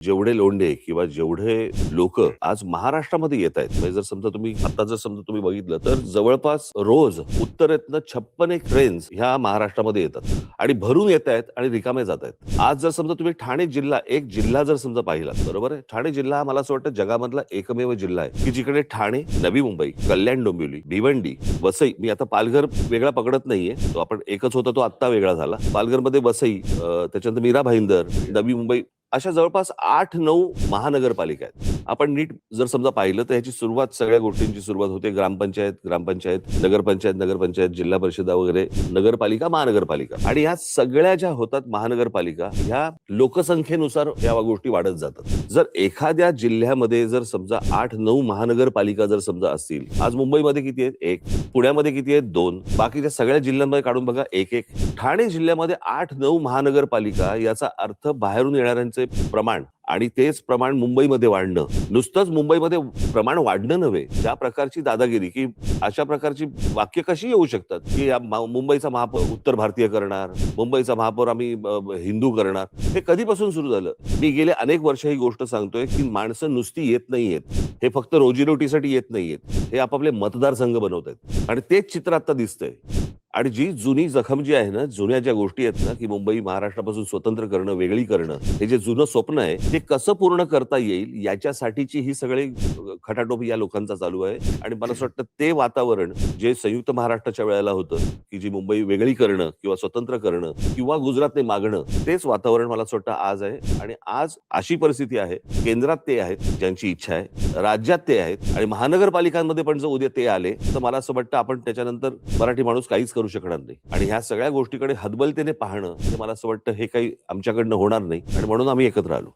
जेवढे लोंढे किंवा जेवढे लोक आज महाराष्ट्रामध्ये येत आहेत, म्हणजे जर समजा तुम्ही बघितलं तर जवळपास रोज उत्तरेतनं 56 ट्रेन्स ह्या महाराष्ट्रामध्ये येतात आणि भरून येत आहेत आणि रिकामे जात आहेत. आज जर समजा तुम्ही ठाणे जिल्हा, एक जिल्हा जर समजा पाहिला, बरोबर आहे, ठाणे जिल्हा हा मला असं वाटतं जगामधला एकमेव जिल्हा आहे की जिकडे ठाणे, नवी मुंबई, कल्याण डोंबिवली, भिवंडी, वसई, मी आता पालघर वेगळा पकडत नाहीये, तो आपण एकच होता, तो आत्ता वेगळा झाला. पालघरमध्ये वसई, त्याच्यानंतर मीरा भाईंदर, नवी मुंबई, अशा जवळपास 8-9 महानगरपालिका आहेत. आपण नीट जर समजा पाहिलं तर ह्याची सुरुवात, सगळ्या गोष्टींची सुरुवात होते ग्रामपंचायत, नगरपंचायत, जिल्हा परिषदा वगैरे, नगरपालिका, महानगरपालिका, आणि ह्या सगळ्या ज्या होतात महानगरपालिका, ह्या लोकसंख्येनुसार या गोष्टी वाढत जातात. जर एखाद्या जिल्ह्यामध्ये जर समजा 8-9 महानगरपालिका जर समजा असतील, आज मुंबईमध्ये किती आहेत? 1. पुण्यामध्ये किती आहेत? 2. बाकीच्या सगळ्या जिल्ह्यांमध्ये काढून बघा, 1-1. ठाणे जिल्ह्यामध्ये 8-9 महानगरपालिका, याचा अर्थ बाहेरून येणाऱ्यांचे प्रमाण आणि तेच प्रमाण मुंबईमध्ये वाढणं. नुसतंच मुंबईमध्ये प्रमाण वाढणं नव्हे, ज्या प्रकारची दादागिरी, की अशा प्रकारची वाक्य कशी येऊ शकतात की मुंबईचा महापौर उत्तर भारतीय करणार, मुंबईचा महापौर आम्ही हिंदू करणार. हे कधीपासून सुरू झालं? मी गेले अनेक वर्ष ही गोष्ट सांगतोय की माणसं नुसती येत नाहीयेत, हे फक्त रोजीरोटीसाठी येत नाहीयेत, हे आपापले मतदारसंघ बनवत आहेत आणि तेच चित्र आता दिसतंय. आणि जी जुनी जखम जी आहे ना, जुन्या ज्या गोष्टी आहेत ना, की मुंबई महाराष्ट्रापासून स्वतंत्र करणं, वेगळी करणं, हे जे जुनं स्वप्न आहे ते कसं पूर्ण करता येईल याच्यासाठीची ही सगळी खटाटोप या लोकांचा चालू आहे. आणि मला असं वाटतं ते वातावरण जे संयुक्त महाराष्ट्राच्या वेळेला होतं, की जी मुंबई वेगळी करणं किंवा स्वतंत्र करणं किंवा गुजरातने मागणं, तेच वातावरण मला असं वाटतं आज आहे. आणि आज अशी परिस्थिती आहे, केंद्रात ते आहेत ज्यांची इच्छा आहे, राज्यात ते आहेत, आणि महानगरपालिकांमध्ये पण जर उद्या ते आले तर मला असं वाटतं आपण त्याच्यानंतर मराठी माणूस काहीच करू शकणार नाही. आणि ह्या सगळ्या गोष्टीकडे हतबलतेने पाहणं, हे मला असं वाटतं हे काही आमच्याकडनं होणार नाही, आणि म्हणून आम्ही एकत्र आलो.